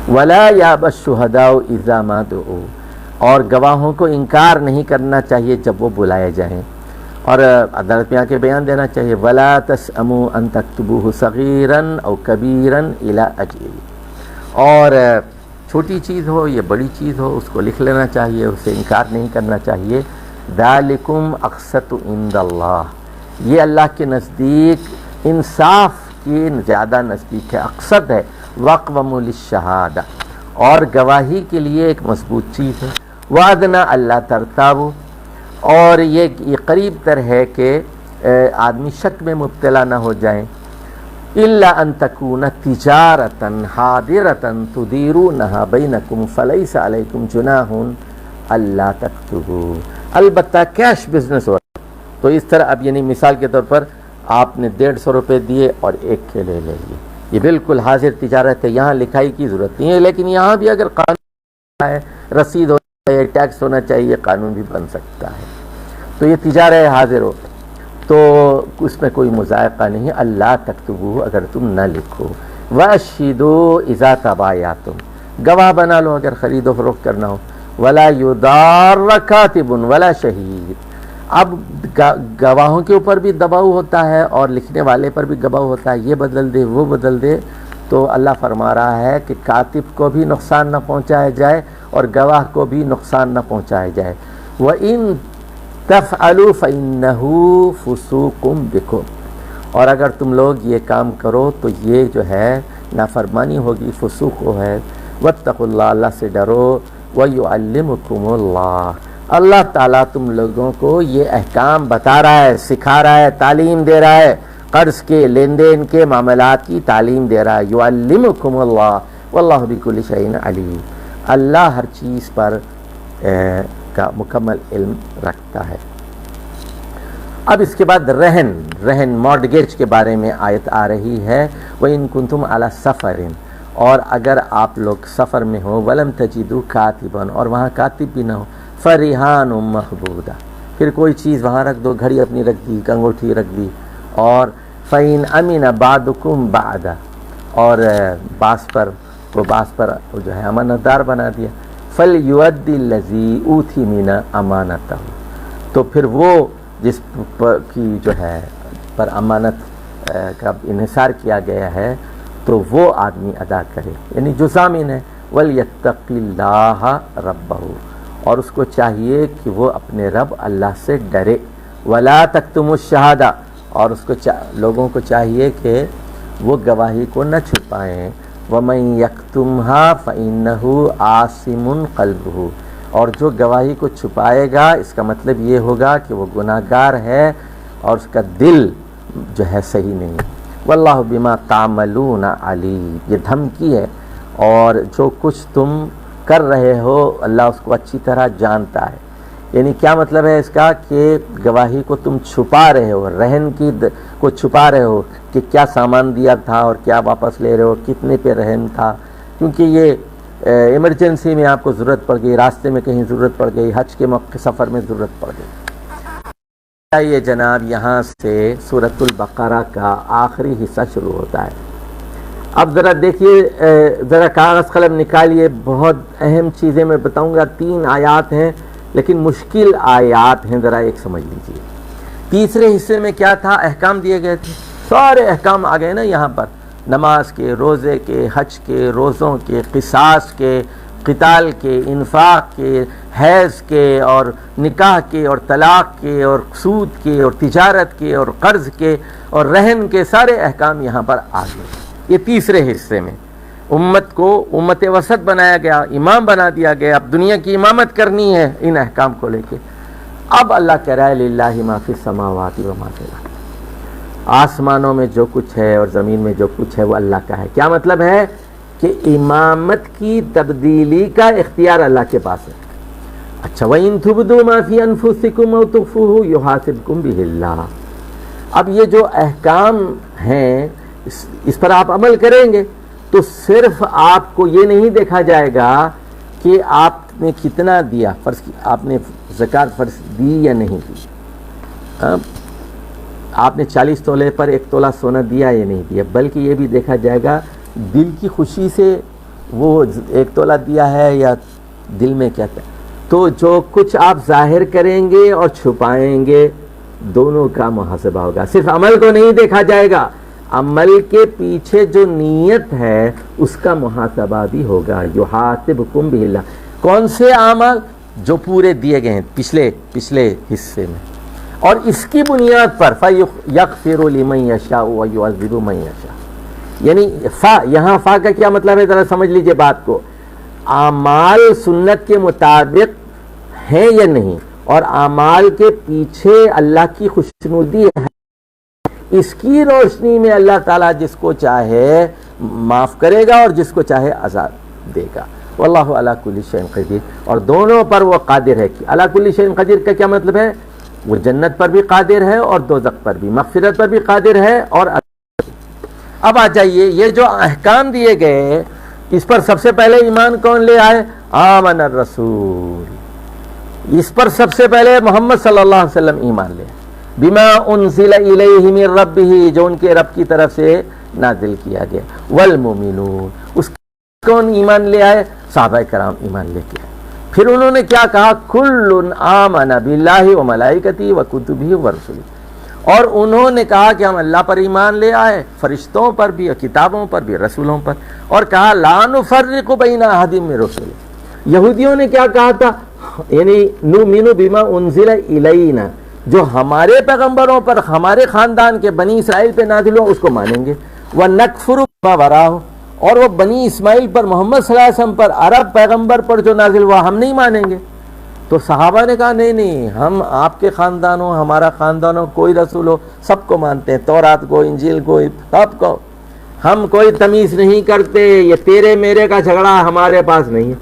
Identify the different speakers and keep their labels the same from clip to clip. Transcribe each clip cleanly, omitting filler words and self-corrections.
Speaker 1: ولا یاب الشہداء اذا ما دعوا، اور گواہوں کو انکار نہیں کرنا چاہیے جب وہ بلائے جائیں، اور عدالت میں آ کے بیان دینا چاہیے ولا تسأموا ان تكتبوه صغيرا او كبيرا الى اجله، اور چھوٹی چیز ہو یا بڑی چیز ہو اس کو لکھ لینا چاہیے، اسے انکار نہیں کرنا چاہیے۔ ذالکم اقسط عند اللہ، یہ اللہ کے نزدیک انصاف کی زیادہ نزدیک ہے، اقسط ہے، واقوم للشہادہ، اور گواہی کے لیے ایک مضبوط چیز ہے، وادنا اللہ ترتابو، اور یہ قریب تر ہے کہ آدمی شک میں مبتلا نہ ہو جائیں، الا ان تکون تجارۃ حاضرۃ تدیرونھا بینکم فلیس علیکم جناح الا تکتبوا، البتہ کیش بزنس ہو تو اس طرح، اب یعنی مثال کے طور پر آپ نے 150 روپے دیے اور ایک کیلے لے لیے، یہ بالکل حاضر تجارت ہے، یہاں لکھائی کی ضرورت نہیں ہے، لیکن یہاں بھی اگر قانون ہے، رسید ہونا چاہیے، ٹیکس ہونا چاہیے، قانون بھی بن سکتا ہے، تو یہ تجارت حاضر ہو تو اس میں کوئی مذائقہ نہیں، اللہ تکتبو، اگر تم نہ لکھو، واشہدوا اذا تبایعتم، گواہ بنا لو اگر خرید و فروخت کرنا ہو، ولا یضار کاتب ولا شہید، اب گواہوں کے اوپر بھی دباؤ ہوتا ہے اور لکھنے والے پر بھی دباؤ ہوتا ہے، یہ بدل دے وہ بدل دے، تو اللہ فرما رہا ہے کہ کاتب کو بھی نقصان نہ پہنچایا جائے اور گواہ کو بھی نقصان نہ پہنچایا جائے۔ وَإِن تَفْعَلُوا فَإِنَّهُ فُسُوقٌ بِكُمْ، اور اگر تم لوگ یہ کام کرو تو یہ جو ہے نافرمانی ہوگی، فسوق ہے۔ وَاتَّقُوا اللَّهَ، اللہ سے ڈرو، وَيُعَلِّمُكُمُ اللَّهُ، اللہ تعالیٰ تم لوگوں کو یہ احکام بتا رہا ہے، سکھا رہا ہے، تعلیم دے رہا ہے، قرض کے لین دین کے معاملات کی تعلیم دے رہا ہے۔ یعلمکم اللہ واللہ بکل شیء علیم، اللہ ہر چیز پر کا مکمل علم رکھتا ہے۔ اب اس کے بعد رہن مارٹگیج کے بارے میں آیت آ رہی ہے، وَإِن كُنتُمْ عَلَى سَفَرٍ، اور اگر آپ لوگ سفر میں ہو، وَلَمْ تَجِدُوا كَاتِبًا، اور وہاں کاتب بھی نہ ہو، فَرِحَانٌ مَّقْبُوضَةٌ، پھر کوئی چیز وہاں رکھ دو، گھڑی اپنی رکھ دی، انگوٹھی رکھ دی، اور فَإِنْ أَمِنَ بَعْضُكُمْ بَعْضًا، اور بعض پر جو ہے امانت دار بنا دیا، فَلْيُؤَدِّ الَّذِي أُوتِمِنَ أَمَانَتَهُ، تو پھر وہ جس کی جو ہے پر امانت کا انحصار کیا گیا ہے تو وہ آدمی ادا کرے، یعنی جو ضامن ہے، وَلْيَتَّقِ اللَّهَ رَبَّهُ، اور اس کو چاہیے کہ وہ اپنے رب اللہ سے ڈرے، وَلَا تَكْتُمُوا الشَّهَادَةَ، اور اس کو لوگوں کو چاہیے کہ وہ گواہی کو نہ چھپائیں، وَمَن يَكْتُمْهَا فَإِنَّهُ عَاصِمٌ قَلْبُهُ، اور جو گواہی کو چھپائے گا اس کا مطلب یہ ہوگا کہ وہ گناہگار ہے اور اس کا دل جو ہے صحیح نہیں ہے۔ وَاللَّهُ بِمَا تَعْمَلُونَ عَلِيمٌ، یہ دھمکی ہے، اور جو کچھ تم کر رہے ہو اللہ اس کو اچھی طرح جانتا ہے، یعنی کیا مطلب ہے اس کا کہ گواہی کو تم چھپا رہے ہو، رہن کی کو چھپا رہے ہو کہ کیا سامان دیا تھا اور کیا واپس لے رہے ہو، کتنے پہ رہن تھا، کیونکہ یہ ایمرجنسی میں آپ کو ضرورت پڑ گئی، راستے میں کہیں ضرورت پڑ گئی، حج کے موقع سفر میں ضرورت پڑ گئی۔ یہ جناب یہاں سے سورۃ البقرہ کا آخری حصہ شروع ہوتا ہے۔ اب ذرا دیکھیے، ذرا کاغذ قلم نکالیے، بہت اہم چیزیں میں بتاؤں گا، 3 آیات ہیں لیکن مشکل آیات ہیں، ذرا ایک سمجھ لیجیے۔ تیسرے حصے میں کیا تھا؟ احکام دیے گئے تھے، سارے احکام آ گئے نا یہاں پر، نماز کے، روزے کے، حج کے، روزوں کے، قصاص کے، قتال کے، انفاق کے، حیض کے، اور نکاح کے، اور طلاق کے، اور سود کے، اور تجارت کے، اور قرض کے، اور رہن کے، سارے احکام یہاں پر آ گئے۔ یہ تیسرے حصے میں امت کو امت وسط بنایا گیا، امام بنا دیا گیا، اب دنیا کی امامت کرنی ہے ان احکام کو لے کے۔ اب اللہ کہہ رہا ہے للہ ما فی السماوات و ما فی الارض، آسمانوں میں جو کچھ ہے اور زمین میں جو کچھ ہے وہ اللہ کا ہے۔ کیا مطلب ہے؟ کہ امامت کی تبدیلی کا اختیار اللہ کے پاس ہے۔ اچھا، وَإِن تُبْدُوا مَا فِي أَنفُسِكُمْ أَوْ تُخْفُوهُ يُحَاسِبْكُم بِهِ اللَّهُ، اب یہ جو احکام ہیں اس پر آپ عمل کریں گے تو صرف آپ کو یہ نہیں دیکھا جائے گا کہ آپ نے کتنا دیا، فرض کی آپ نے زکوٰۃ فرض دی یا نہیں دی، آپ نے 40 تولے پر 1 تولہ سونا دیا یا نہیں دیا، بلکہ یہ بھی دیکھا جائے گا دل کی خوشی سے وہ 1 تولہ دیا ہے یا دل میں کیا تھا. تو جو کچھ آپ ظاہر کریں گے اور چھپائیں گے دونوں کا محاسبہ ہوگا. صرف عمل کو نہیں دیکھا جائے گا, عمل کے پیچھے جو نیت ہے اس کا محاسبہ بھی ہوگا. یحاسبکم بہ اللہ. کون سے اعمال؟ جو پورے دیے گئے ہیں پچھلے حصے میں, اور اس کی بنیاد پر فَيَغْفِرُ لِمَن يَشَاءُ وَيُعَذِّبُ مَن يَشَاءُ. یعنی یہاں فا کا کیا مطلب ہے, ذرا سمجھ لیجئے بات کو. اعمال سنت کے مطابق ہیں یا نہیں, اور اعمال کے پیچھے اللہ کی خوشنودی ہے, اس کی روشنی میں اللہ تعالیٰ جس کو چاہے معاف کرے گا اور جس کو چاہے عذاب دے گا. واللہ علی کل شیء قدیر. اور دونوں پر وہ قادر ہے. کہ علی کل شیء قدیر کا کیا مطلب ہے؟ وہ جنت پر بھی قادر ہے اور دوزخ پر بھی, مغفرت پر بھی قادر ہے. اور اب آ جائیے, یہ جو احکام دیے گئے اس پر سب سے پہلے ایمان کون لے آئے؟ آمن الرسول. اس پر سب سے پہلے محمد صلی اللہ علیہ وسلم ایمان لے. بما انزل الیہ من ربہ, جو ان کے رب کی طرف سے نازل کیا گیا. والمؤمنون, اس کون ایمان لے آئے؟ صحابہ کرام ایمان لے کے آئے. پھر انہوں نے کیا کہا؟ کل آمن باللہ وملائکتہ وکتبہ ورسلہ. اور انہوں نے کہا کہ ہم اللہ پر ایمان لے آئے, فرشتوں پر بھی, کتابوں پر بھی, رسولوں پر. اور کہا لا نفرق بین احد من رسل. یہودیوں نے کیا کہا تھا؟ یعنی نؤمن بما انزل الینا, جو ہمارے پیغمبروں پر, ہمارے خاندان کے بنی اسرائیل پہ نازل ہو اس کو مانیں گے. وَنَكْفُرُ بِمَا وَرَاهُ, اور وہ بنی اسماعیل پر, محمد صلی اللہ علیہ وسلم پر, عرب پیغمبر پر جو نازل ہوا ہم نہیں مانیں گے. تو صحابہ نے کہا نہیں, ہم آپ کے خاندان ہو, ہمارا خاندان ہو, کوئی رسول ہو, سب کو مانتے ہیں, تورات کو, انجیل کو, سب کو. ہم کوئی تمیز نہیں کرتے, یہ تیرے میرے کا جھگڑا ہمارے پاس نہیں ہے.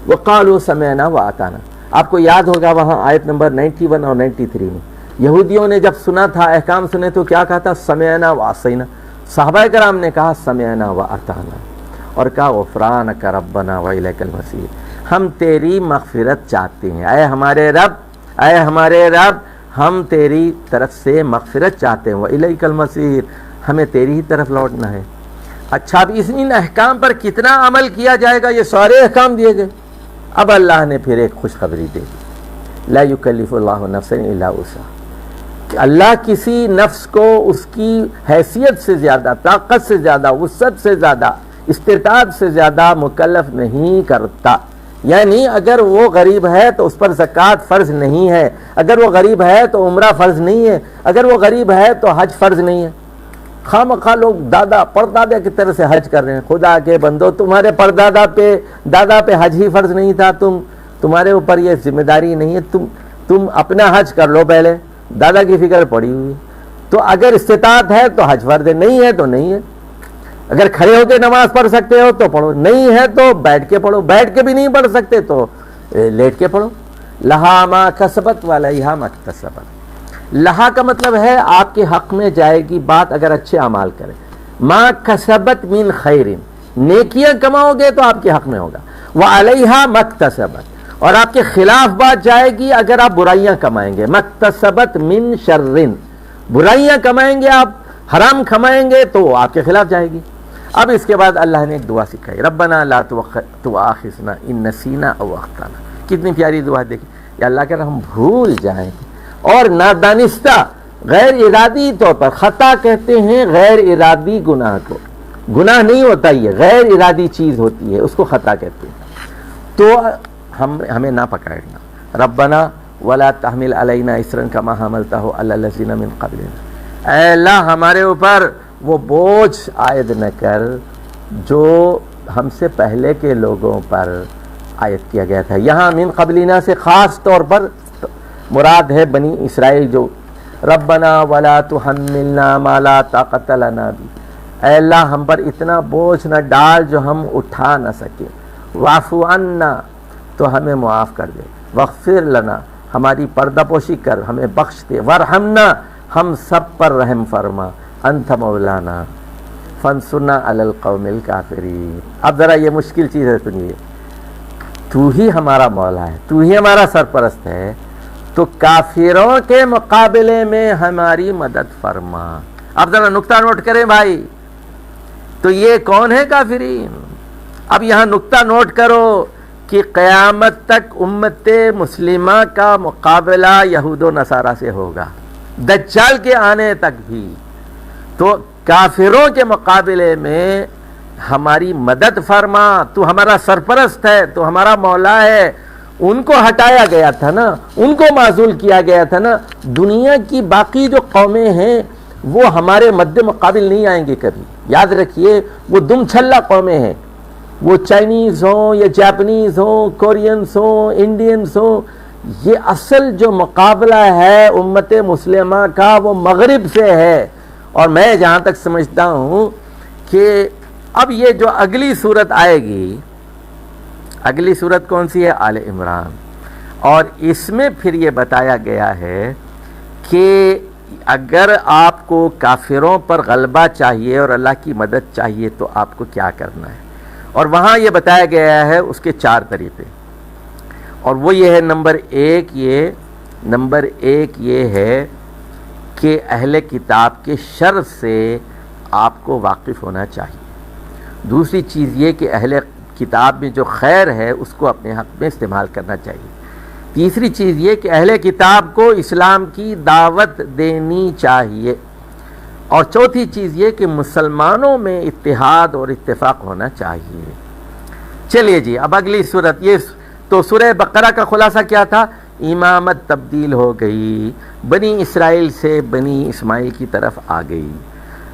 Speaker 1: وَقَالُوا سَمِعْنَا وَأَطَعْنَا. آپ کو یاد ہوگا وہاں آیت نمبر 91 اور 93 میں یہودیوں نے جب سنا تھا, احکام سنے, تو کیا کہا تھا؟ سمعنا وعصینا. صحابہ کرام نے کہا سمعنا واطعنا, اور کہا غفرانک ربنا والیک المصیر. ہم تیری مغفرت چاہتے ہیں, اے ہمارے رب, اے ہمارے رب, ہم تیری طرف سے مغفرت چاہتے ہیں. والیک المصیر, ہمیں تیری ہی طرف لوٹنا ہے. اچھا, اب ان احکام پر کتنا عمل کیا جائے گا؟ یہ سارے احکام دیے گئے. اب اللہ نے پھر ایک خوشخبری دے دی, لا یکلف اللہ نفسا الا وسعها. کہ اللہ کسی نفس کو اس کی حیثیت سے زیادہ, طاقت سے زیادہ, وسعت سے زیادہ, استطاعت سے زیادہ مکلف نہیں کرتا. یعنی اگر وہ غریب ہے تو اس پر زکوٰۃ فرض نہیں ہے, اگر وہ غریب ہے تو عمرہ فرض نہیں ہے, اگر وہ غریب ہے تو حج فرض نہیں ہے. خواہ مخواہ لوگ دادا پردادا کی طرح سے حج کر رہے ہیں. خدا کے بندو, تمہارے پردادا پہ, دادا پہ حج ہی فرض نہیں تھا, تمہارے اوپر یہ ذمہ داری نہیں ہے. تم اپنا حج کر لو پہلے, دادا کی فکر پڑی ہوئی. تو اگر استطاعت ہے تو حج فرض ہے, نہیں ہے تو نہیں ہے. اگر کھڑے ہو کے نماز پڑھ سکتے ہو تو پڑھو, نہیں ہے تو بیٹھ کے پڑھو, بیٹھ کے بھی نہیں پڑھ سکتے تو لیٹ کے پڑھو. لہا ما کسبت وعلیہا ما اکتسبت. لہا کا مطلب ہے آپ کے حق میں جائے گی بات اگر اچھے اعمال کریں. ما کسبت من خیر, نیکیاں کماؤ گے تو آپ کے حق میں ہوگا. وعلیہا ما اکتسبت, اور آپ کے خلاف بات جائے گی اگر آپ برائیاں کمائیں گے. مکتسبت من شرن, برائیاں کمائیں گے آپ, حرام کمائیں گے تو آپ کے خلاف جائے گی. اب اس کے بعد اللہ نے ایک دعا سکھائی, ربنا لا تؤاخذنا ان نسینا او اخطانا. کتنی پیاری دعا دیکھیں. یا اللہ کہ ہم بھول جائیں اور نادانستہ, غیر ارادی طور پر, خطا کہتے ہیں غیر ارادی گناہ کو, گناہ نہیں ہوتا, یہ غیر ارادی چیز ہوتی ہے, اس کو خطا کہتے ہیں. تو ہمیں نہ پکڑنا. ربنا ولا تحمل علینا اسرا کما حملته علی الذین من قبلنا. اے اللہ ہمارے اوپر وہ بوجھ عائد نہ کر جو ہم سے پہلے کے لوگوں پر عائد کیا گیا تھا. یہاں من قبلنا سے خاص طور پر مراد ہے بنی اسرائیل. جو ربنا ولا تحملنا ما لا طاقت لنا بھی, اے اللہ ہم پر اتنا بوجھ نہ ڈال جو ہم اٹھا نہ سکیں. واعف عنا, تو ہمیں معاف کر دے. واغفر لنا, ہماری پردہ پوشی کر, ہمیں بخش دے. وارحمنا, ہم سب پر رحم فرما. انت مولانا فانصرنا علی القوم الکافرین. اب ذرا یہ مشکل چیز ہے, سنیے. تو ہی ہمارا مولا ہے, تو ہی ہمارا سرپرست ہے, تو کافروں کے مقابلے میں ہماری مدد فرما. اب ذرا نقطہ نوٹ کریں بھائی, تو یہ کون ہے کافرین؟ اب یہاں نقطہ نوٹ کرو کہ قیامت تک امت مسلمہ کا مقابلہ یہود و نصارہ سے ہوگا، دجال کے آنے تک بھی. تو کافروں کے مقابلے میں ہماری مدد فرما، تو ہمارا سرپرست ہے، تو ہمارا مولا ہے. ان کو ہٹایا گیا تھا نا، ان کو معزول کیا گیا تھا نا. دنیا کی باقی جو قومیں ہیں وہ ہمارے مد مقابل نہیں آئیں گے کبھی. یاد رکھیے وہ دم چھلا قومیں ہیں، وہ چائنیز ہوں یا جاپنیز ہوں، کورینز ہوں، انڈینز ہوں. یہ اصل جو مقابلہ ہے امت مسلمہ کا وہ مغرب سے ہے. اور میں جہاں تک سمجھتا ہوں کہ اب یہ جو اگلی صورت آئے گی، اگلی صورت کون سی ہے؟ آل عمران. اور اس میں پھر یہ بتایا گیا ہے کہ اگر آپ کو کافروں پر غلبہ چاہیے اور اللہ کی مدد چاہیے تو آپ کو کیا کرنا ہے. اور وہاں یہ بتایا گیا ہے اس کے 4 طریقے. اور وہ یہ ہے نمبر ایک یہ ہے کہ اہل کتاب کے شر سے آپ کو واقف ہونا چاہیے. دوسری چیز یہ کہ اہل کتاب میں جو خیر ہے اس کو اپنے حق میں استعمال کرنا چاہیے. تیسری چیز یہ کہ اہل کتاب کو اسلام کی دعوت دینی چاہیے. اور چوتھی چیز یہ کہ مسلمانوں میں اتحاد اور اتفاق ہونا چاہیے. چلیے جی اب اگلی صورت. یہ تو سورہ بقرہ کا خلاصہ کیا تھا؟ امامت تبدیل ہو گئی، بنی اسرائیل سے بنی اسماعیل کی طرف آ گئی.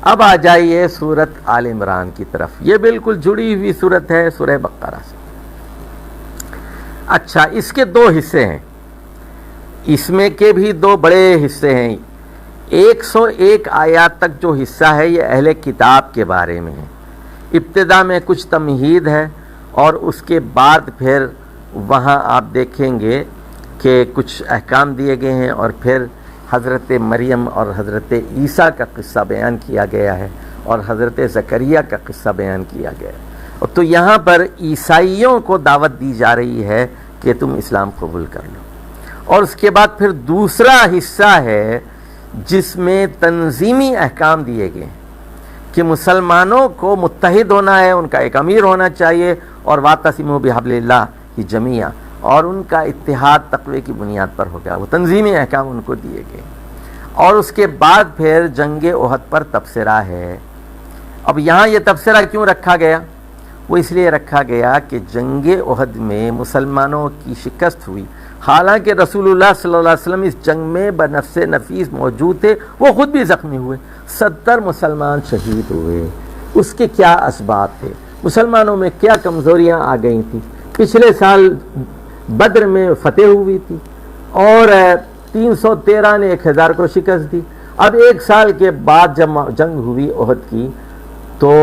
Speaker 1: اب آ جائیے سورت آل عمران کی طرف. یہ بالکل جڑی ہوئی سورت ہے سورہ بقرہ سے. اچھا، اس کے 2 حصے ہیں، اس میں کے بھی 2 بڑے حصے ہیں. 101 آیات تک جو حصہ ہے یہ اہل کتاب کے بارے میں ہے. ابتدا میں کچھ تمہید ہے اور اس کے بعد پھر وہاں آپ دیکھیں گے کہ کچھ احکام دیے گئے ہیں اور پھر حضرت مریم اور حضرت عیسیٰ کا قصہ بیان کیا گیا ہے اور حضرت زکریا کا قصہ بیان کیا گیا ہے. تو یہاں پر عیسائیوں کو دعوت دی جا رہی ہے کہ تم اسلام قبول کر لو. اور اس کے بعد پھر دوسرا حصہ ہے جس میں تنظیمی احکام دیے گئے ہیں کہ مسلمانوں کو متحد ہونا ہے، ان کا ایک امیر ہونا چاہیے، اور واعتصموا بحبل اللہ جمیعا، اور ان کا اتحاد تقوی کی بنیاد پر ہوگا. وہ تنظیمی احکام ان کو دیے گئے. اور اس کے بعد پھر جنگ احد پر تبصرہ ہے. اب یہاں یہ تبصرہ کیوں رکھا گیا؟ وہ اس لیے رکھا گیا کہ جنگ احد میں مسلمانوں کی شکست ہوئی. حالانکہ رسول اللہ صلی اللہ علیہ وسلم اس جنگ میں بنفس نفیس موجود تھے، وہ خود بھی زخمی ہوئے، 70 مسلمان شہید ہوئے. اس کے کیا اسباب تھے؟ مسلمانوں میں کیا کمزوریاں آ گئی تھیں؟ پچھلے سال بدر میں فتح ہوئی تھی اور 313 نے 1000 کو شکست دی. اب 1 سال کے بعد جب جنگ ہوئی احد کی تو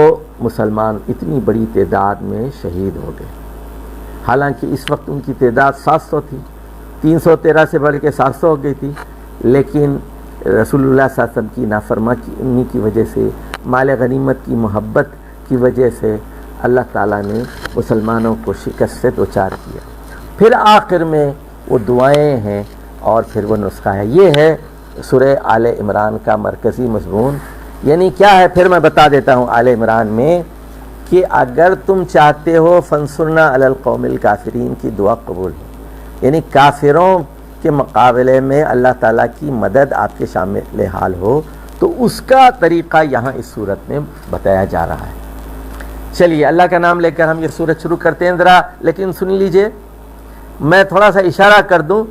Speaker 1: مسلمان اتنی بڑی تعداد میں شہید ہو گئے. حالانکہ اس وقت ان کی تعداد 700 تھی، 313 سے بڑھ کے 700 ہو گئی تھی. لیکن رسول اللہ صلی اللہ علیہ وسلم کی نافرمانی کی وجہ سے، مال غنیمت کی محبت کی وجہ سے اللہ تعالیٰ نے مسلمانوں کو شکست سے دوچار کیا. پھر آخر میں وہ دعائیں ہیں اور پھر وہ نسخہ ہے. یہ ہے سورہ آل عمران کا مرکزی مضمون. یعنی کیا ہے پھر میں بتا دیتا ہوں. آل عمران میں کہ اگر تم چاہتے ہو فانصرنا علی القوم الکافرین کی دعا قبول ہے، یعنی کافروں کے مقابلے میں اللہ تعالیٰ کی مدد آپ کے شامل حال ہو، تو اس کا طریقہ یہاں اس صورت میں بتایا جا رہا ہے. چلیے اللہ کا نام لے کر ہم یہ صورت شروع کرتے ہیں ذرا. لیکن سن لیجئے، میں تھوڑا سا اشارہ کر دوں.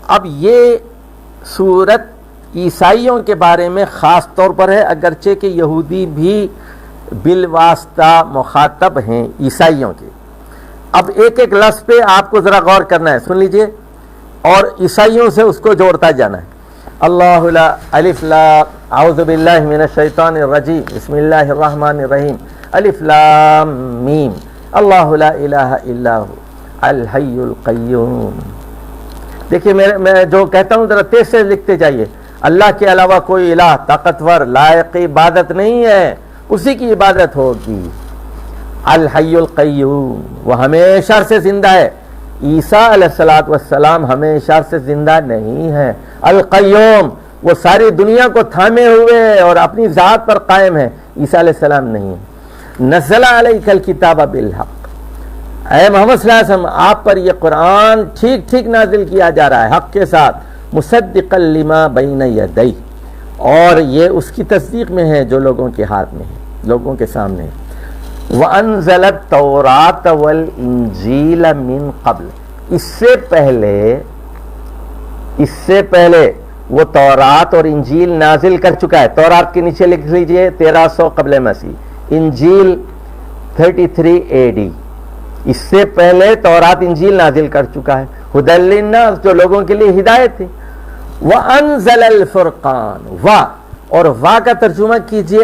Speaker 1: اب یہ صورت عیسائیوں کے بارے میں خاص طور پر ہے، اگرچہ کہ یہودی بھی بالواسطہ مخاطب ہیں عیسائیوں کے. اب ایک ایک لفظ پہ آپ کو ذرا غور کرنا ہے، سن لیجئے، اور عیسائیوں سے اس کو جوڑتا جانا ہے. اللہ لا الف لام اعوذ باللہ من الشیطان الرجیم بسم اللہ الرحمن الرحیم الف لام میم اللہ لا الہ الا ہو الحی القیوم. دیکھیے میں جو کہتا ہوں ذرا تیز سے لکھتے جائیے. اللہ کے علاوہ کوئی الہ طاقتور لائق عبادت نہیں ہے، اسی کی عبادت ہوگی. الحی القیوم، وہ ہمیشہ سے زندہ ہے. عیسیٰ علیہ السلام ہمیشہ سے زندہ نہیں ہے. القیوم، وہ ساری دنیا کو تھامے ہوئے اور اپنی ذات پر قائم ہے. عیسیٰ علیہ السلام نہیں ہے. نزل علیک الکتاب بالحق، اے محمد صلی اللہ علیہ وسلم آپ پر یہ قرآن ٹھیک ٹھیک نازل کیا جا رہا ہے حق کے ساتھ، مصدقا لما بین یدیہ، اور یہ اس کی تصدیق میں ہے جو لوگوں کے ہاتھ میں ہے، لوگوں کے سامنے ہے۔ وَأَنزَلَ التَّوْرَاةَ وَالْإِنجِيلَ مِن قبل، اس سے پہلے وہ تورات اور انجیل نازل کر چکا ہے۔ تورات کے نیچے لکھ لیجئے 1300 قبل مسیح، انجیل 33 AD، اس سے پہلے تورات انجیل نازل کر چکا ہے، ھدی للناس، جو لوگوں کے لیے ہدایت تھی۔ وَأَنزَلَ الْفُرْقَانَ، اور کا ترجمہ کیجئے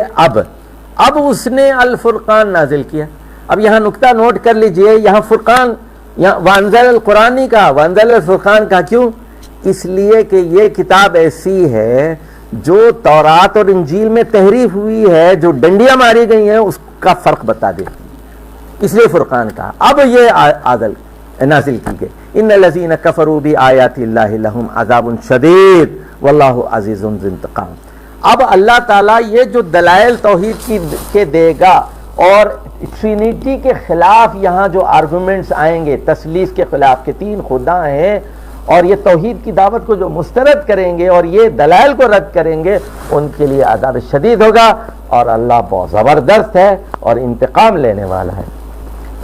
Speaker 1: اب اس نے الفرقان نازل کیا۔ اب یہاں نقطہ نوٹ کر لیجئے، یہاں فرقان، یہاں وانزل القرآن نہیں کہا، وانزل الفرقان کہا، کیوں؟ اس لیے کہ یہ کتاب ایسی ہے جو تورات اور انجیل میں تحریف ہوئی ہے، جو ڈنڈیاں ماری گئی ہیں اس کا فرق بتا دیتی ہے، اس لیے فرقان کہا۔ اب یہ نازل کی گئی، ان الذین کفروا بآیات اللہ لہم عذاب شدید واللہ عزیز ذو انتقام۔ اب اللہ تعالیٰ یہ جو دلائل توحید کے دے گا، اور ٹرینیٹی کے خلاف یہاں جو آرگومنٹس آئیں گے، تثلیث کے خلاف کہ 3 خدا ہیں، اور یہ توحید کی دعوت کو جو مسترد کریں گے اور یہ دلائل کو رد کریں گے، ان کے لیے عذاب شدید ہوگا، اور اللہ بہت زبردست ہے اور انتقام لینے والا ہے۔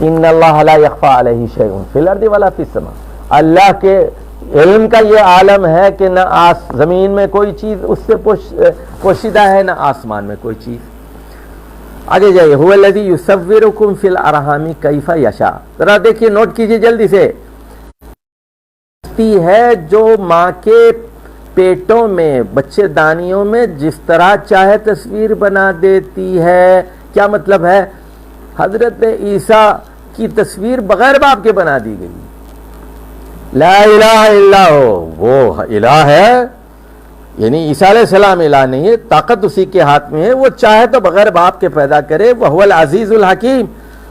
Speaker 1: ان اللہ لا یخفی علیہ شیء فی الارض ولا فی السماء، اللہ کے علم کا یہ عالم ہے کہ نہ زمین میں کوئی چیز اس سے پوشیدہ ہے، نہ آسمان میں کوئی چیز۔ آگے جائیے، هو الذی یصورکم فی الارحام کیف یشاء، ذرا دیکھیے، نوٹ کیجیے جلدی سے، ہے جو ماں کے پیٹوں میں، بچے دانیوں میں جس طرح چاہے تصویر بنا دیتی ہے۔ کیا مطلب ہے؟ حضرت عیسیٰ کی تصویر بغیر باپ کے بنا دی گئی، لا الہ الا ہو، وہ الہ ہے، یعنی عیسیٰ علیہ السلام الہ نہیں ہے، طاقت اسی کے ہاتھ میں ہے، وہ چاہے تو بغیر باپ کے پیدا کرے، وہو العزیز الحکیم،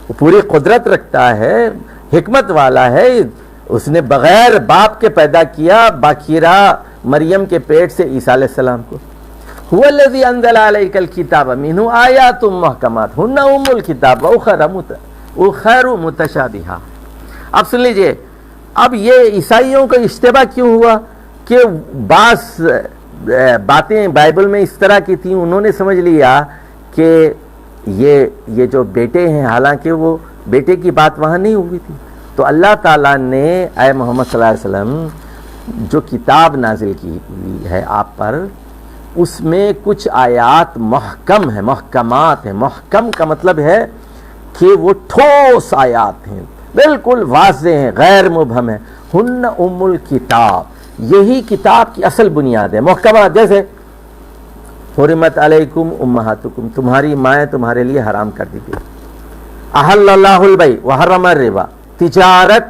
Speaker 1: وہ پوری قدرت رکھتا ہے، حکمت والا ہے، اس نے بغیر باپ کے پیدا کیا باکیرہ مریم کے پیٹ سے عیسیٰ علیہ السلام کو۔ هو الذی انزل علیک الکتاب منہ آیات محکمات ہن ام الکتاب اخر متشابہات۔ اب سن لیجئے، اب یہ عیسائیوں کا اشتباہ کیوں ہوا کہ بعض باتیں بائبل میں اس طرح کی تھیں، انہوں نے سمجھ لیا کہ یہ جو بیٹے ہیں، حالانکہ وہ بیٹے کی بات وہاں نہیں ہوئی تھی۔ تو اللہ تعالیٰ نے اے محمد صلی اللہ علیہ وسلم جو کتاب نازل کی ہوئی ہے آپ پر، اس میں کچھ آیات محکم ہیں، محکمات ہیں۔ محکم کا مطلب ہے کہ وہ ٹھوس آیات ہیں، بالکل واضح ہیں، غیر مبہم ہیں۔ ہن ام الکتاب، یہی کتاب کی اصل بنیاد ہے۔ محکمات جیسے حرمت علیکم امہاتکم، تمہاری مائیں تمہارے لیے حرام کر دی گئی۔ احل اللہ البیع وحرم الربا، تجارت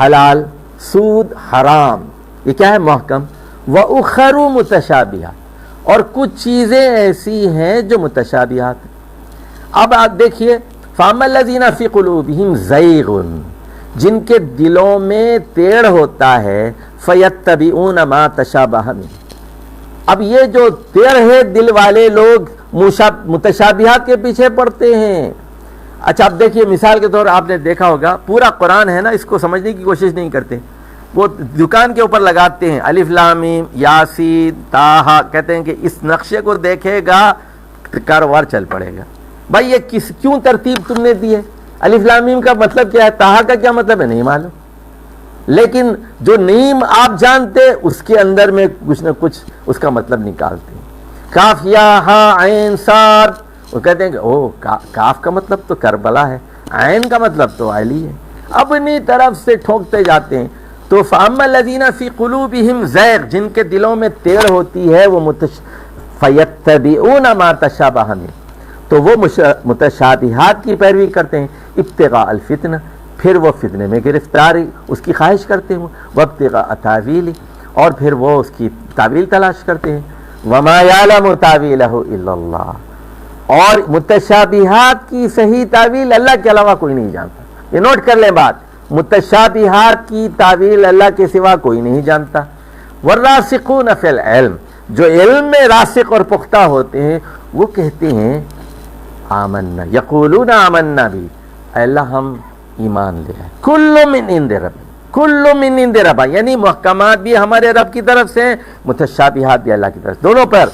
Speaker 1: حلال، سود حرام، یہ کیا ہے؟ محکم۔ وَأُخَرُ مُتَشَابِهَاتٌ، اور کچھ چیزیں ایسی ہیں جو متشابہات ہیں۔ اب آپ دیکھیے، فَأَمَّا الَّذِينَ فِي قُلُوبِهِمْ زَيْغٌ، جن کے دلوں میں ٹیڑھ ہوتا ہے، فَيَتَّبِعُونَ مَا تَشَابَهَ مِنْهُ، اب یہ جو ٹیڑھے دل والے لوگ متشابہات کے پیچھے پڑتے ہیں۔ اچھا اب دیکھیے، مثال کے طور آپ نے دیکھا ہوگا، پورا قرآن ہے نا، اس کو سمجھنے کی کوشش نہیں کرتے، وہ دکان کے اوپر لگاتے ہیں الف لام میم یاسین طٰہٰ، کہتے ہیں کہ اس نقشے کو دیکھے گا کاروبار چل پڑے گا۔ بھائی یہ کیوں ترتیب تم نے دی ہے؟ الف لام میم کا مطلب کیا ہے، طٰہٰ کا کیا مطلب ہے نہیں معلوم، لیکن جو نیم آپ جانتے اس کے اندر میں کچھ نہ کچھ اس کا مطلب نکالتے ہیں۔ کاف یا ہا عین صاد، وہ کہتے ہیں کہ او کاف کا مطلب تو کربلا ہے، عین کا مطلب تو علی ہے، اپنی طرف سے ٹھوکتے جاتے ہیں۔ تو فَأَمَّا الَّذِينَ فِي قُلُوبِهِمْ زَيْغٌ، جن کے دلوں میں ٹیڑھ ہوتی ہے، وہ فَيَتَّبِعُونَ مَا تَشَابَهَ مِنْهُ، تو وہ متشابہات کی پیروی کرتے ہیں۔ ابتغاء الفتنہ، پھر وہ فتنے میں گرفتاری اس کی خواہش کرتے ہیں، وابتغاء تاویلہ، اور پھر وہ اس کی تعویل تلاش کرتے ہیں۔ وَمَا يَعْلَمُ تَأْوِيلَهُ إِلَّا اللَّهُ، اور متشابہات کی صحیح تعویل اللہ کے علاوہ کوئی نہیں جانتا۔ یہ نوٹ کر لیں بات، متشابہات کی تعویل اللہ کے سوا کوئی نہیں جانتا۔ والراسخون فی العلم، جو علم میں راسخ اور پختہ ہوتے ہیں، وہ کہتے ہیں آمنا، یقولون آمنا بھی، اے اللہ ہم ایمان لے آئے. کل من عند رب، کل من عند رب، یعنی محکمات بھی ہمارے رب کی طرف سے، متشابہات بھی اللہ کی طرف سے، دونوں پر.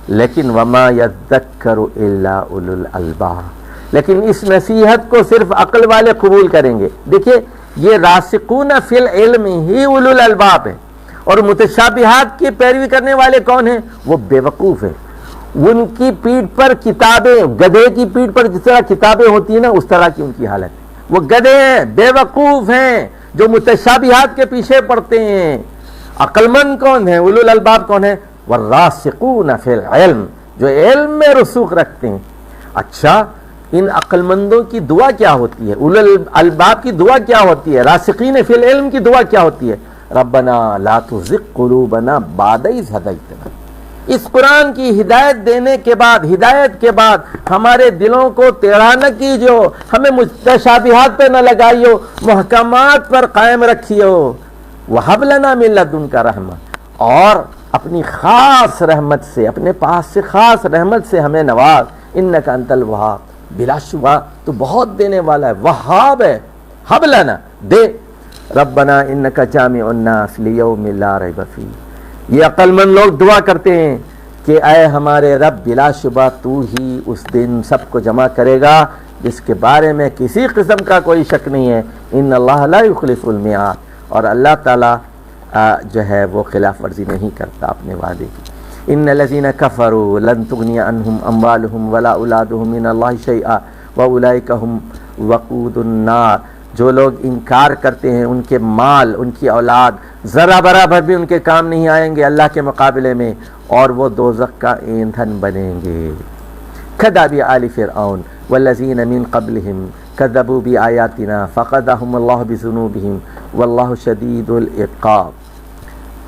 Speaker 1: لیکن وما یذکر الا اولو الالباب، لیکن اس نصیحت کو صرف عقل والے قبول کریں گے. دیکھیے یہ راسخون فی العلم ہی اولو الالباب ہے، اور متشابہات کی پیروی کرنے والے کون ہیں؟ وہ بے وقوف ہیں. ان کی پیٹھ پر کتابیں، گدھے کی پیٹھ پر جس طرح کتابیں ہوتی ہیں نا، اس طرح کی ان کی حالت ہے. وہ گدھے ہیں، بے وقوف ہیں، جو متشابہات کے پیچھے پڑتے ہیں. عقل مند کون ہے؟ اولو الالباب کون ہے؟ والراسخون فی العلم، جو علم میں رسوخ رکھتے ہیں. اچھا ان عقل مندوں کی دعا کیا ہوتی ہے؟ اولو الالباب کی دعا کیا ہوتی ہے؟ راسخین فی العلم کی دعا کیا ہوتی ہے؟ ربنا لا تزغ قلوبنا بعد اذ ہدیتنا. اس قرآن کی ہدایت دینے کے بعد، ہدایت کے بعد ہمارے دلوں کو ٹیڑھا نہ کیجو، ہمیں متشابہات پہ نہ لگائیو، محکمات پر قائم رکھیو. وہب لنا من لدنک رحمہ، اور اپنی خاص رحمت سے، اپنے پاس سے خاص رحمت سے ہمیں نواز. انک انت الوہاب، بلا شبہ تو بہت دینے والا ہے، وہاب ہے. ہب لنا، دے. ربنا انک جامع الناس لیوم لا ریب فیہ. یہ عقل مند لوگ دعا کرتے ہیں کہ اے ہمارے رب بلا شبہ تو ہی اس دن سب کو جمع کرے گا جس کے بارے میں کسی قسم کا کوئی شک نہیں ہے. ان اللہ لا یخلف المیعاد، اور اللہ تعالیٰ جو ہے وہ خلاف ورزی نہیں کرتا اپنے وعدے کی. ان الذین کفروا لن تغنی عنہم اموالہم ولا اولادہم من اللہ شیئا واولئک ھم وقود النار. جو لوگ انکار کرتے ہیں ان کے مال، ان کی اولاد ذرا برابر بھی ان کے کام نہیں آئیں گے اللہ کے مقابلے میں، اور وہ دوزخ کا ایندھن بنیں گے. کداب آل فرعون والذین من قبلہم کذبوا بآیاتنا فأخذہم اللہ بذنوبہم واللہ شدید العقاب.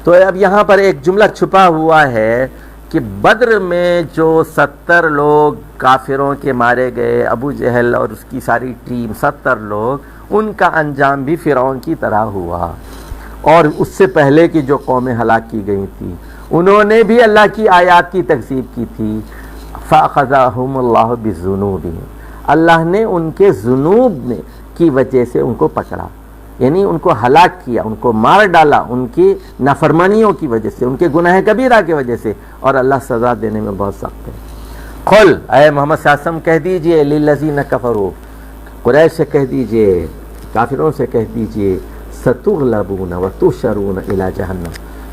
Speaker 1: تو اب یہاں پر ایک جملہ چھپا ہوا ہے کہ بدر میں جو 70 لوگ کافروں کے مارے گئے، ابو جہل اور اس کی ساری ٹیم، 70 لوگ، ان کا انجام بھی فرعون کی طرح ہوا. اور اس سے پہلے کی جو قومیں ہلاک کی گئی تھی انہوں نے بھی اللہ کی آیات کی تکذیب کی تھی. فَأَخَذَهُمُ اللَّهُ بِذُنُوبِهِمْ، اللہ نے ان کے ذنوب کی وجہ سے ان کو پکڑا، یعنی ان کو ہلاک کیا، ان کو مار ڈالا ان کی نافرمانیوں کی وجہ سے، ان کے گناہ کبیرہ کی وجہ سے. اور اللہ سزا دینے میں بہت سخت ہے. قل، اے محمد صلی اللہ علیہ وسلم کہہ دیجئے، للذین کفروا، قریش سے کہہ دیجئے، کافروں سے کہہ دیجئے، ستغلبون وتحشرون الی جہنم،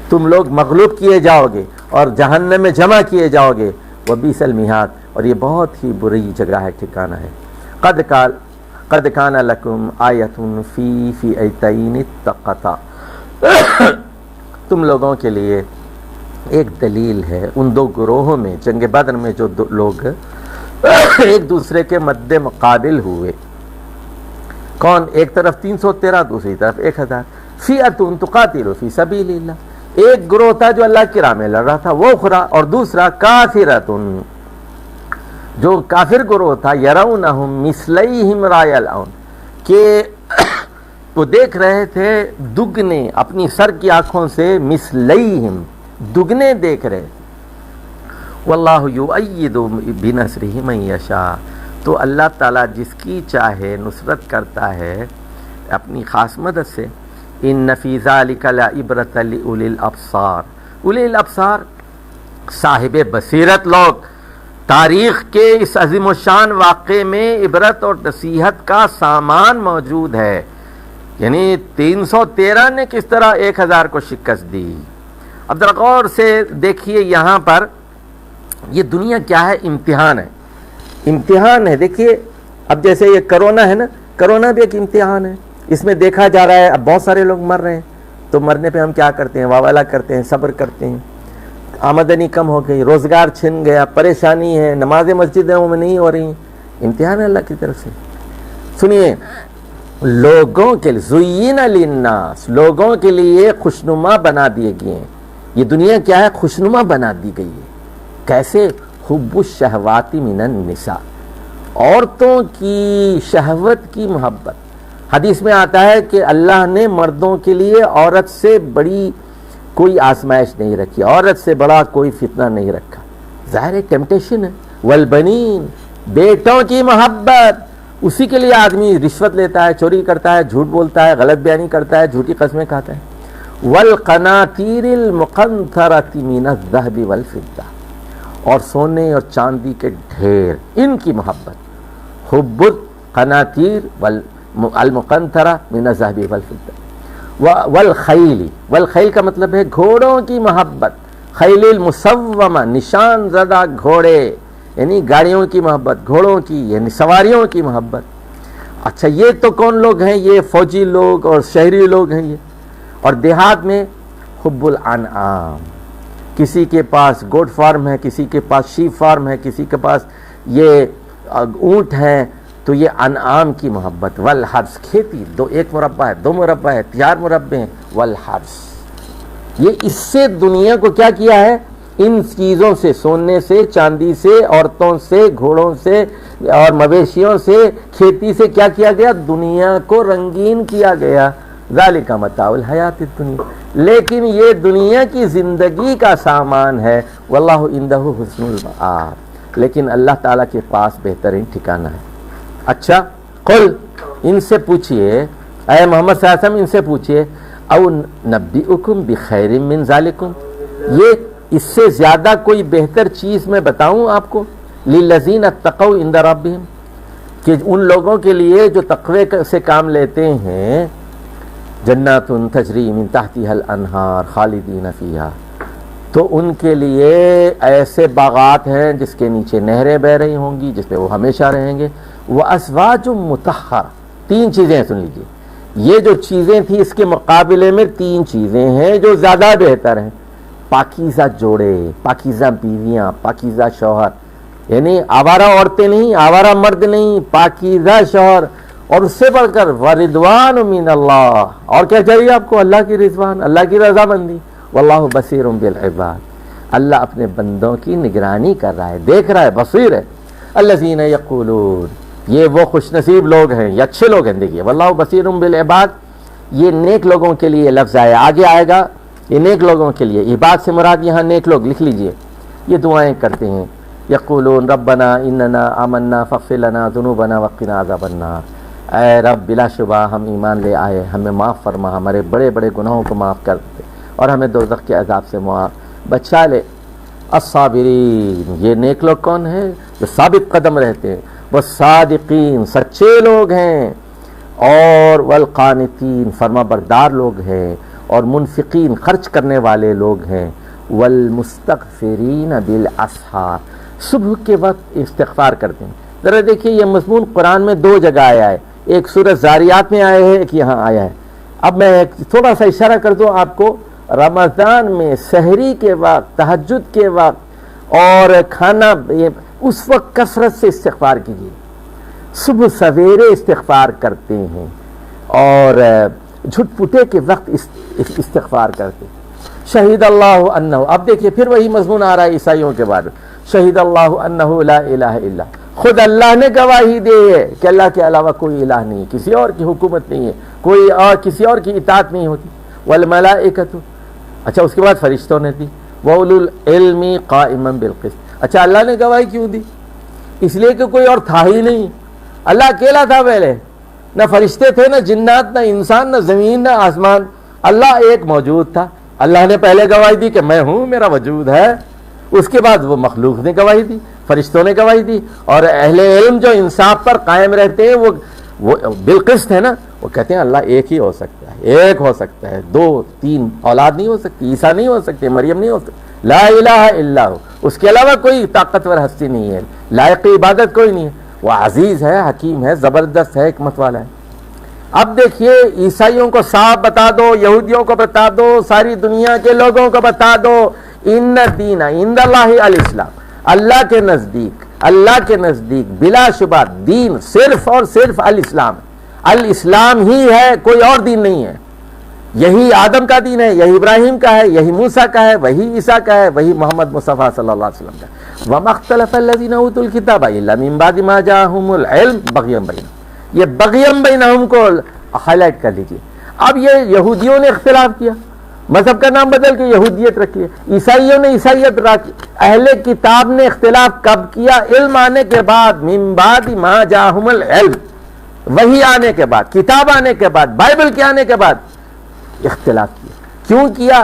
Speaker 1: تم لوگ مغلوب کیے جاؤ گے اور جہنم میں جمع کیے جاؤ گے. وبئس المہاد، اور یہ بہت ہی بری جگہ ہے، ٹھکانہ ہے. قد کان لکم آیۃ فی فئتین اتقتا، تم لوگوں کے لیے ایک دلیل ہے ان دو گروہوں میں، جنگ بدر میں جو لوگ ایک دوسرے کے مد مقابل ہوئے. کون؟ ایک طرف 313، دوسری طرف 1000. فئۃ تقاتل فی سبیل اللہ، ایک گروہ تھا جو اللہ کی راہ میں لڑ رہا تھا وہ اخرى، اور دوسرا کافرۃ، جو کافر گروہ تھا، یرونہم مثلیہم رائے العون، کہ وہ دیکھ رہے تھے دگنے اپنی سر کی آنکھوں سے، مثلیہم دگنے دیکھ رہے تھے. واللہ یؤید بنصرہ من یشاء، تو اللہ تعالیٰ جس کی چاہے نصرت کرتا ہے اپنی خاص مدد سے. ان فی ذلک لعبرۃ لأولی الابصار، اولی الابصار صاحب بصیرت لوگ، تاریخ کے اس عظیم الشان واقعے میں عبرت اور نصیحت کا سامان موجود ہے. یعنی 313 نے کس طرح 1000 کو شکست دی. اب ذرا غور سے دیکھیے یہاں پر، یہ دنیا کیا ہے؟ امتحان ہے، امتحان ہے. دیکھیے اب جیسے یہ کرونا ہے نا، کرونا بھی ایک امتحان ہے. اس میں دیکھا جا رہا ہے اب بہت سارے لوگ مر رہے ہیں، تو مرنے پہ ہم کیا کرتے ہیں؟ واویلا کرتے ہیں، صبر کرتے ہیں. آمدنی کم ہو گئی، روزگار چھن گیا، پریشانی ہے، نماز مسجدوں میں نہیں ہو رہی، امتحان ہے اللہ کی طرف سے. سنیے، لوگوں کے لیے زین للناس، لوگوں کے لیے خوشنما بنا دیے گئے ہیں. یہ دنیا کیا ہے؟ خوشنما بنا دی گئی ہے. کیسے؟ حب الشہوات من النساء، عورتوں کی شہوت کی محبت. حدیث میں آتا ہے کہ اللہ نے مردوں کے لیے عورت سے بڑی کوئی آزمائش نہیں رکھی، عورت سے بڑا کوئی فتنہ نہیں رکھا. ظاہر ہے ٹیمپٹیشن ہے. والبنین، بیٹوں کی محبت، اسی کے لیے آدمی رشوت لیتا ہے، چوری کرتا ہے، جھوٹ بولتا ہے، غلط بیانی کرتا ہے، جھوٹی قسمیں کھاتا ہے. والقناطیر المقنطرۃ من الذهب والفضہ، اور سونے اور چاندی کے ڈھیر، ان کی محبت. حب القناطیر المقنطرہ من الذهب والفضہ. والخیل، والخیل کا مطلب ہے گھوڑوں کی محبت. خیل المسومہ، نشان زدہ گھوڑے، یعنی گاڑیوں کی محبت، گھوڑوں کی یعنی سواریوں کی محبت. اچھا یہ تو کون لوگ ہیں؟ یہ فوجی لوگ اور شہری لوگ ہیں یہ. اور دیہات میں حب الانعام، کسی کے پاس گوٹ فارم ہے، کسی کے پاس شیپ فارم ہے، کسی کے پاس یہ اونٹ ہے، تو یہ انعام کی محبت. والحرث، کھیتی، ایک مربع ہے، دو مربع ہے، 4 مربع ہیں. والحرث، یہ اس سے دنیا کو کیا کیا ہے؟ ان چیزوں سے، سونے سے، چاندی سے، عورتوں سے، گھوڑوں سے اور مویشیوں سے، کھیتی سے کیا کیا گیا؟ دنیا کو رنگین کیا گیا. ذالک متاع الحیات الدنیا، لیکن یہ دنیا کی زندگی کا سامان ہے. واللہ عندہ حسن المآب، لیکن اللہ تعالیٰ کے پاس بہترین ٹھکانہ ہے. اچھا قل، ان سے پوچھئے، اے محمد صلی اللہ علیہ وسلم ان سے پوچھئے، او نبئکم بخیر من ذالکم، یہ اس سے زیادہ کوئی بہتر چیز میں بتاؤں آپ کو؟ للذین اتقوا عند ربہم، کہ ان لوگوں کے لیے جو تقوی سے کام لیتے ہیں، جنات تجری من تحتها الانہار خالدین فیہا، تو ان کے لیے ایسے باغات ہیں جس کے نیچے نہریں بہ رہی ہوں گی، جس پہ وہ ہمیشہ رہیں گے. وازواج مطہرہ، 3 چیزیں سن لیجیے. یہ جو چیزیں تھیں اس کے مقابلے میں 3 چیزیں ہیں جو زیادہ بہتر ہیں. پاکیزہ جوڑے، پاکیزہ بیویاں، پاکیزہ شوہر، یعنی آوارہ عورتیں نہیں، آوارہ مرد نہیں، پاکیزہ شوہر. اور اس سے بڑھ کر وردوان من اللہ، اور کیا چاہیے آپ کو؟ اللہ کی رضوان، اللہ کی رضامندی. واللہ بصیر بالعباد، اللہ اپنے بندوں کی نگرانی کر رہا ہے، دیکھ رہا ہے، بصیر ہے. الذین یقولون، یہ وہ خوش نصیب لوگ ہیں، یہ اچھے لوگ ہیں. دیکھیے واللہ بصیر بالعباد، یہ نیک لوگوں کے لیے لفظ آیا، آگے آئے گا. یہ نیک لوگوں کے لیے، عباد سے مراد یہاں نیک لوگ، لکھ لیجئے. یہ دعائیں کرتے ہیں. یقولون ربنا اننا آمنا فاغفر لنا ذنوبنا وقنا عذاب النار، اے رب بلا شبہ ہم ایمان لے آئے، ہمیں معاف فرما، ہمارے بڑے بڑے گناہوں کو معاف کر دے اور ہمیں دوزخ کے عذاب سے بچا لے. الصابرین، یہ نیک لوگ کون ہیں؟ جو ثابت قدم رہتے ہیں. وہ صادقین، سچے لوگ ہیں. اور والقانتین، فرما بردار لوگ ہیں. اور منفقین، خرچ کرنے والے لوگ ہیں. والمستغفرین بالاسحار، صبح کے وقت استغفار کرتے ہیں. ذرا دیکھیے یہ مضمون قرآن میں 2 جگہ آیا ہے، ایک سورہ زاریات میں آیا ہے، ایک یہاں آیا ہے. اب میں تھوڑا سا اشارہ کر دوں آپ کو. رمضان میں سحری کے وقت، تہجد کے وقت اور کھانا، اس وقت کثرت سے استغفار کیجیے. صبح سویرے استغفار کرتے ہیں اور جھٹ پٹے کے وقت استغفار کرتے ہیں. شہید اللہ انہ، اب دیکھیے پھر وہی مضمون آ رہا ہے عیسائیوں کے بارے میں. شہید اللہ انہ لا الہ الا، خود اللہ نے گواہی دی ہے کہ اللہ کے علاوہ کوئی الہ نہیں ہے، کسی اور کی حکومت نہیں ہے، کوئی اور کسی اور کی اطاعت نہیں ہوتی. والملائکۃ، اچھا اس کے بعد فرشتوں نے دی. وَأُولُو الْعِلْمِ قَائِمًا بِالْقِسْطِ، اچھا اللہ نے گواہی کیوں دی؟ اس لیے کہ کوئی اور تھا ہی نہیں. اللہ اکیلا تھا پہلے، نہ فرشتے تھے، نہ جنات، نہ انسان، نہ زمین، نہ آسمان. اللہ ایک موجود تھا. اللہ نے پہلے گواہی دی کہ میں ہوں، میرا وجود ہے. اس کے بعد وہ مخلوق نے گواہی دی، فرشتوں نے گواہی دی. اور اہل علم جو انصاف پر قائم رہتے ہیں وہ بالقسط ہے نا، وہ کہتے ہیں اللہ ایک ہی ہو سکتا ہے، ایک ہو سکتا ہے، 2 3 اولاد نہیں ہو سکتی، عیسیٰ نہیں ہو سکتے، مریم نہیں ہو سکتی. لا الہ الا ہو، اس کے علاوہ کوئی طاقتور ہستی نہیں ہے، لائق عبادت کوئی نہیں ہے. وہ عزیز ہے، حکیم ہے، زبردست ہے، حکمت والا ہے. اب دیکھیے عیسائیوں کو صاف بتا دو، یہودیوں کو بتا دو، ساری دنیا کے لوگوں کو بتا دو، ان الدین عند اللہ الاسلام، اللہ کے نزدیک بلا شبہ دین صرف اور صرف الاسلام. الاسلام ہی ہے، کوئی اور دین نہیں ہے. یہی آدم کا دین ہے، یہی ابراہیم کا ہے، یہی موسیٰ کا ہے، وہی عیسیٰ کا ہے، وہی محمد مصطفیٰ صلی اللہ علیہ وسلم کا ہے. وَمَا اخْتَلَفَ الَّذِينَ أُوتُوا الْكِتَابَ إِلَّا مِن بَعْدِ مَا جَاءَهُمُ الْعِلْمُ بَغْيًا بَيْنَهُمْ، یہ بغیم بینہم کو ہائی لائٹ کر لیجیے. اب یہ یہودیوں نے اختلاف کیا مذہب کا نام بدل کے یہودیت رکھی ہے، عیسائیوں نے عیسائیت رکھی، اہل کتاب نے اختلاف کب کیا؟ علم آنے کے بعد، من بعد ما جاءہم العلم، وحی آنے کے بعد، کتاب آنے کے بعد، بائبل کے آنے کے بعد اختلاف کیا۔ کیوں کیا؟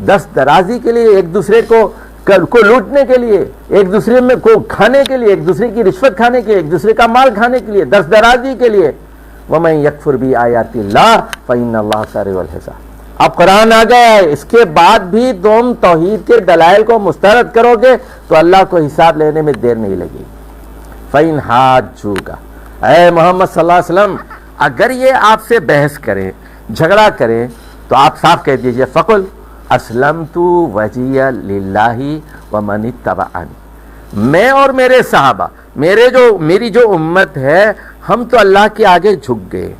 Speaker 1: دست درازی کے لیے، ایک دوسرے کو لوٹنے کے لیے، ایک دوسرے میں کو کھانے کے لیے، ایک دوسرے کی رشوت کھانے کے لیے، ایک دوسرے کا مال کھانے کے لیے، دست درازی کے لیے۔ وَمَن يَكْفُرْ بِآيَاتِ اللَّهِ فَإِنَّ اللَّهَ سَرِيعُ الْحِسَابِ۔ اب قرآن آ گیا ہے، اس کے بعد بھی تم توحید کے دلائل کو مسترد کرو گے تو اللہ کو حساب لینے میں دیر نہیں لگے گی۔ فَإِنْ حَاجُّوكَ، اے محمد صلی اللہ علیہ وسلم اگر یہ آپ سے بحث کریں، جھگڑا کریں تو آپ صاف کہہ دیجئے فَقُلْ اسلمت وجهي للہ ومن اتبعنی، میں اور میرے صحابہ، میری جو امت ہے، ہم تو اللہ کے آگے جھک گئے۔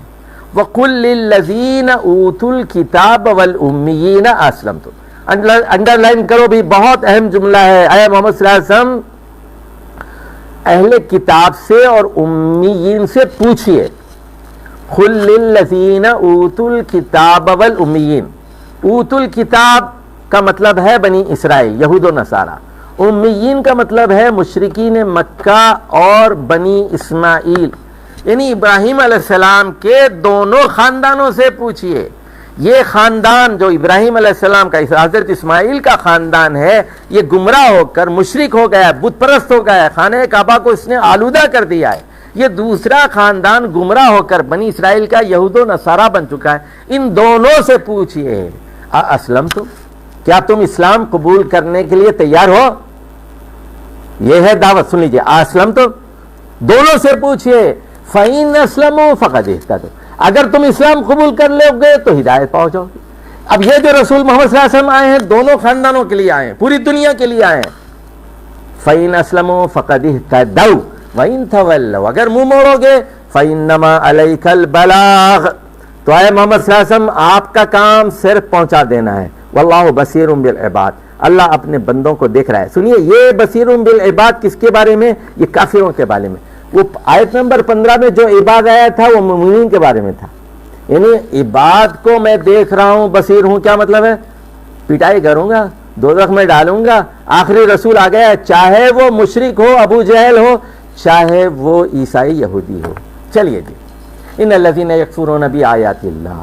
Speaker 1: وَقُلْ لِلَّذِينَ أُوتُوا الْكِتَابَ وَالْأُمِّيِّينَ أَسْلَمْتُمْ۔ انڈر لائن کرو بھی، بہت اہم جملہ ہے۔ اے محمد صلی اللہ علیہ وسلم اہل کتاب سے اور امیین سے پوچھئے، قُلْ لِلَّذِينَ أُوتُوا الْكِتَابَ وَالْأُمِّيِّينَ، اوت الکتاب کا مطلب ہے بنی اسرائیل، یہود و نصارہ۔ امیین کا مطلب ہے مشرکین مکہ اور بنی اسماعیل، یعنی ابراہیم علیہ السلام کے دونوں خاندانوں سے پوچھئے۔ یہ خاندان جو ابراہیم علیہ السلام کا، حضرت اسماعیل کا خاندان ہے، یہ گمراہ ہو کر مشرک ہو گیا ہے، بت پرست ہو گیا ہے، خانہ کعبہ کو اس نے آلودہ کر دیا ہے۔ یہ دوسرا خاندان گمراہ ہو کر بنی اسرائیل کا یہود و نصارہ بن چکا ہے۔ ان دونوں سے پوچھئے اسلم تم، کیا تم اسلام قبول کرنے کے لیے تیار ہو؟ یہ ہے دعوت، سن لیجئے، اسلم تم، دونوں سے پوچھئے، فَإِنْ أَسْلَمُوا فَقَدِ اهْتَدَوْا، اگر تم اسلام قبول کر لو گے تو ہدایت پاؤ جاؤ گے۔ اب یہ جو رسول محمد صلی اللہ علیہ وسلم آئے ہیں، دونوں خاندانوں کے لیے آئے ہیں، پوری دنیا کے لیے آئے ہیں۔ فَإِنْ أَسْلَمُوا فَقَدِ اهْتَدَوْا وَإِنْ تَوَلَّوْا، اگر منہ موڑو گے فَإِنَّمَا عَلَيْكَ الْبَلَاغُ، تو اے محمد صلی اللہ علیہ وسلم آپ کا کام صرف پہنچا دینا ہے۔ واللہ بصیر بالعباد، اللہ اپنے بندوں کو دیکھ رہا ہے۔ سنیے، یہ بصیر بالعباد کس کے بارے میں؟ یہ کافروں کے بارے میں۔ وہ آیت نمبر 15 میں جو عباد آیا تھا وہ مومنین کے بارے میں تھا، یعنی عباد کو میں دیکھ رہا ہوں، بصیر ہوں، کیا مطلب ہے؟ پٹائی کروں گا، دوزخ میں ڈالوں گا۔ آخری رسول آ گیا ہے، چاہے وہ مشرک ہو، ابو جہل ہو، چاہے وہ عیسائی یہودی ہو۔ چلیے جی، ان الذین یکفرون بآیات اللہ،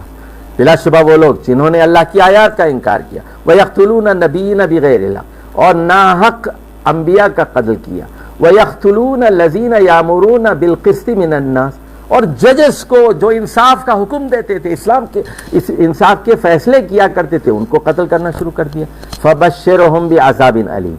Speaker 1: بلا شبہ وہ لوگ جنہوں نے اللہ کی آیات کا انکار کیا، وَيَقْتُلُونَ النَّبِيِّينَ بِغَيْرِ الْحَقِّ، اور ناحق انبیاء کا قتل کیا، وَيَقْتُلُونَ الَّذِينَ يَأْمُرُونَ بِالْقِسْطِ مِنَ النَّاسِ، اور ججز کو جو انصاف کا حکم دیتے تھے، اسلام کے انصاف کے فیصلے کیا کرتے تھے، ان کو قتل کرنا شروع کر دیا۔ فَبَشِّرْهُم بِعَذَابٍ أَلِيمٍ،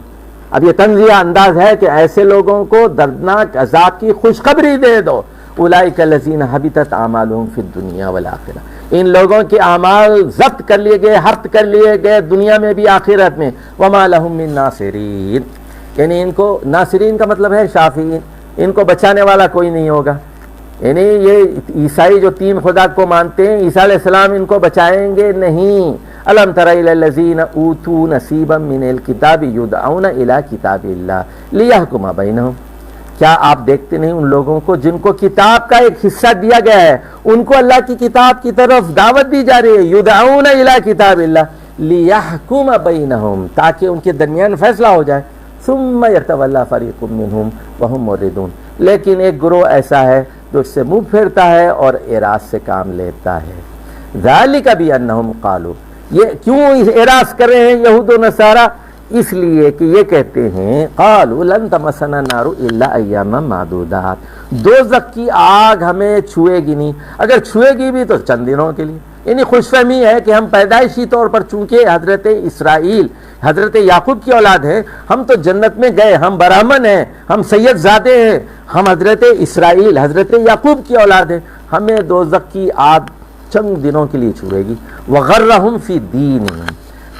Speaker 1: اب یہ تنزیہ انداز ہے کہ ایسے لوگوں کو دردناک عذاب کی خوشخبری دے دو۔ اولئک الذین حبطت اعمالهم فی الدنیا والآخرہ، ان لوگوں کے اعمال ضبط کر لیے گئے، ہرت کر لیے گئے، دنیا میں بھی آخرت میں۔ وما لهم من ناصرین، یعنی ان کو، ناصرین کا مطلب ہے شافعین، ان کو بچانے والا کوئی نہیں ہوگا۔ یعنی یہ عیسائی جو تین خدا کو مانتے ہیں، عیسیٰ علیہ السلام ان کو بچائیں گے نہیں۔ الم تر الی الذین اوتوا نصیبا من الکتاب یدعون الی کتاب اللہ لیحکم بینہم، کیا آپ دیکھتے نہیں ان لوگوں کو جن کو کتاب کا ایک حصہ دیا گیا ہے، ان کو اللہ کی کتاب کی طرف دعوت دی جا رہی ہے، یدعون الی کتاب اللہ لیحکم بینہم، تاکہ ان کے درمیان فیصلہ ہو جائے۔ ثم یتولی فریق منہم وہم معرضون، لیکن ایک گروہ ایسا ہے جو اس سے منہ پھیرتا ہے اور اعراض سے کام لیتا ہے۔ ذالک بانہم قالوا، یہ کیوں اعراض کر رہے ہیں یہود و نصارہ؟ اس لیے کہ یہ کہتے ہیں قالوا لن تمسنا النار الا ایاما معدودات، دوزخ کی آگ ہمیں چھوئے گی نہیں، اگر چھوئے گی بھی تو چند دنوں کے لیے۔ یعنی خوش فہمی ہے کہ ہم پیدائشی طور پر چونکہ حضرت اسرائیل، حضرت یعقوب کی اولاد ہیں، ہم تو جنت میں گئے، ہم برہمن ہیں، ہم سید زادے ہیں، ہم حضرت اسرائیل، حضرت یعقوب کی اولاد ہیں، ہمیں دوزخ کی آگ چند دنوں کے لیے چھوئے گی۔ وغرہم فی دینہم،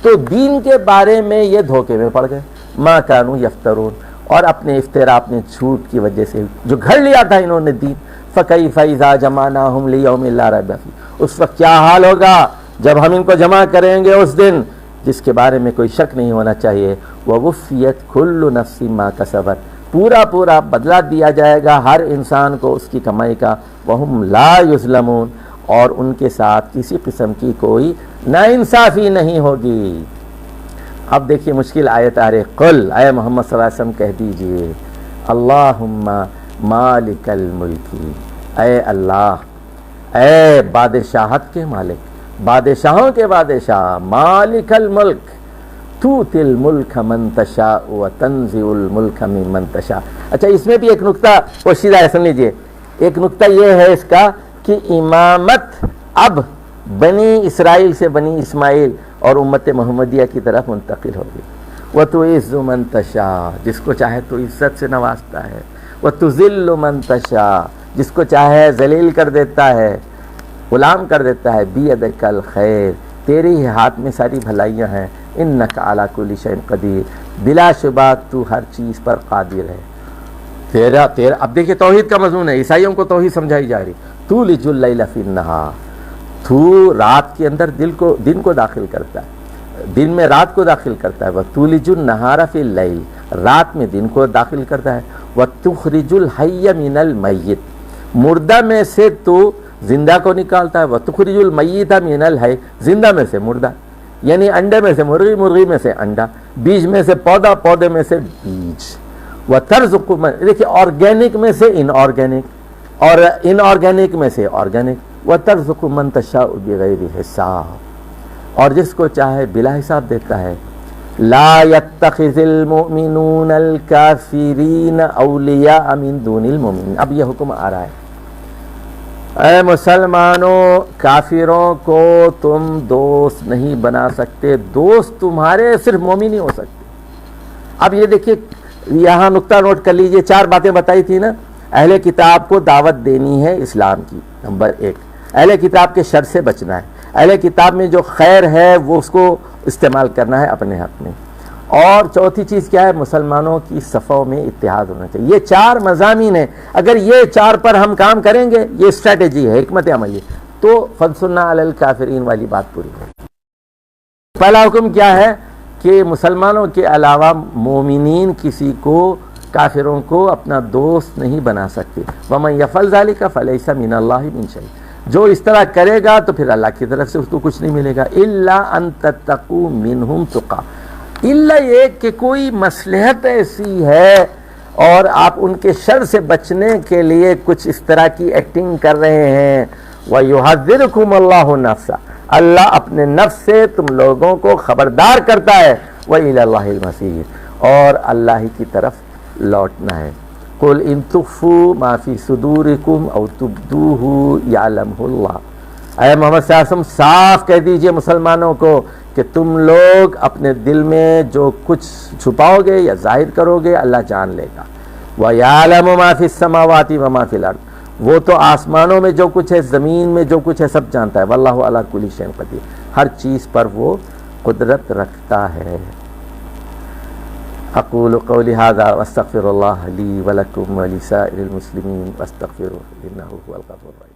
Speaker 1: تو دین کے بارے میں یہ دھوکے میں پڑ گئے، ما کانوا یفترون، اور اپنے افطرا، اپنے جھوٹ کی وجہ سے جو گھڑ لیا تھا انہوں نے دین۔ فکیف اذا جمعناہم لیوم لا ریب فیہ، اس وقت کیا حال ہوگا جب ہم ان کو جمع کریں گے اس دن جس کے بارے میں کوئی شک نہیں ہونا چاہیے۔ ووفیت کل نفس ما کسبت، پورا پورا بدلہ دیا جائے گا ہر انسان کو اس کی کمائی کا۔ وہم لا یظلمون، اور ان کے ساتھ کسی قسم کی کوئی ناانصافی نہیں ہوگی۔ اب دیکھیے مشکل آیت آ رہی، قل، اے محمد صلی اللہ علیہ وسلم کہہ دیجئے، اللہم مالک الملک، اے اللہ، اے بادشاہت کے مالک، بادشاہوں کے بادشاہ، مالک الملک، توتی الملک من تشاء وتنزع الملک ممن تشاء۔ اچھا اس میں بھی ایک نکتہ پوشیدہ ہے، سن لیجئے، ایک نکتہ یہ ہے اس کا کہ امامت اب بنی اسرائیل سے بنی اسماعیل اور امت محمدیہ کی طرف منتقل ہوگی۔ وَتُعِزُّ مَن تَشَاءُ، جس کو چاہے تو عزت سے نوازتا ہے، وَتُذِلُّ مَن تَشَاءُ، جس کو چاہے ذلیل کر دیتا ہے، غلام کر دیتا ہے۔ بِيَدِكَ الْخَيْرُ، تیرے ہی ہاتھ میں ساری بھلائیاں ہیں۔ اِنَّكَ عَلَىٰ كُلِّ شَيْءٍ قَدِيرٌ، بلا شبہ تو ہر چیز پر قادر ہے۔ تیرا اب دیکھیں توحید کا مضمون ہے، عیسائیوں کو توحید سمجھائی جا رہی۔ تُولِجُ اللَّيْلَ فِي النَّهَارِ، تو رات کے اندر دن کو داخل کرتا ہے، دن میں رات کو داخل کرتا ہے۔ وَتُولِجُ النَّهَارَ فِي اللَّيْلِ، رات میں دن کو داخل کرتا ہے۔ وَتُخْرِجُ الْحَيَّ مِنَ الْمَيِّتِ، مردہ میں سے تو زندہ کو نکالتا ہے۔ وَتُخْرِجُ الْمَيِّتَ مِنَ الْحَيِّ، زندہ میں سے مردہ، یعنی انڈے میں سے مرغی، مرغی میں سے انڈا، بیج میں سے پودا، پودے میں سے بیج۔ وَتَرْزُقُ مَن، دیکھیں آرگینک میں سے ان آرگینک، اور ان آرگینک میں سے آرگینک۔ وَتَرْزُقُ مَن تَشَاءُ بِغَيْرِ حساب، اور جس کو چاہے بلا حساب دیتا ہے۔ لا يتخذ المؤمنون الكافرین اولیاء من دون المؤمنین، اب یہ حکم آ رہا ہے، اے مسلمانوں، کافروں کو تم دوست نہیں بنا سکتے، دوست تمہارے صرف مومن ہی ہو سکتے۔ اب یہ دیکھیے یہاں نقطہ نوٹ کر لیجئے، 4 باتیں بتائی تھی نا۔ اہل کتاب کو دعوت دینی ہے اسلام کی، نمبر 1، اہل کتاب کے شر سے بچنا ہے، اہل کتاب میں جو خیر ہے وہ اس کو استعمال کرنا ہے اپنے حق میں، اور چوتھی چیز کیا ہے، مسلمانوں کی صفوں میں اتحاد ہونا چاہیے۔ یہ 4 مضامین ہیں، اگر یہ 4 پر ہم کام کریں گے، یہ اسٹریٹجی ہے، حکمت عملی، تو فَانصُرْنَا عَلَى الْكَافِرِينَ والی بات پوری ہے۔ پہلا حکم کیا ہے کہ مسلمانوں کے علاوہ مومنین کسی کو، کافروں کو اپنا دوست نہیں بنا سکتے۔ وَمَن يَفْعَلْ ذَلِكَ فَلَيْسَ مِنَ اللَّهِ مِن شَيْءٍ، جو اس طرح کرے گا تو پھر اللہ کی طرف سے اس کو کچھ نہیں ملے گا۔ إِلَّا أَن تَتَّقُوا مِنْهُمْ تُقَىٰ، الا یہ کہ کوئی مصلحت ایسی ہے اور آپ ان کے شر سے بچنے کے لیے کچھ اس طرح کی ایکٹنگ کر رہے ہیں۔ وَيُحَذِّرُكُمُ اللَّهُ نَفْسَهُ، اللہ اپنے نفس سے تم لوگوں کو خبردار کرتا ہے۔ وَإِلَى اللَّهِ الْمَصِيرُ، اور اللہ ہی کی طرف لوٹنا ہے۔ قُلْ إِن تُخْفُوا مَا فِي صُدُورِكُمْ أَوْ تُبْدُوهُ يَعْلَمْهُ اللَّهُ، اے محمد صلی اللہ علیہ وسلم صاف کہہ دیجئے مسلمانوں کو کہ تم لوگ اپنے دل میں جو کچھ چھپاؤ گے یا ظاہر کرو گے اللہ جان لے گا۔ وَيَعْلَمُ مَا فِي السَّمَاوَاتِ وَمَا فِي الْأَرْضِ، وہ تو آسمانوں میں جو کچھ ہے، زمین میں جو کچھ ہے، سب جانتا ہے۔ وَاللَّهُ عَلَىٰ كُلِّ شَيْءٍ قَدِيرٌ، ہر چیز پر وہ قدرت رکھتا ہے۔ اقول قولی ھذا واستغفر اللہ لی ولکم ولسائر المسلمین واستغفروہ انہ هو الغفور الرحیم۔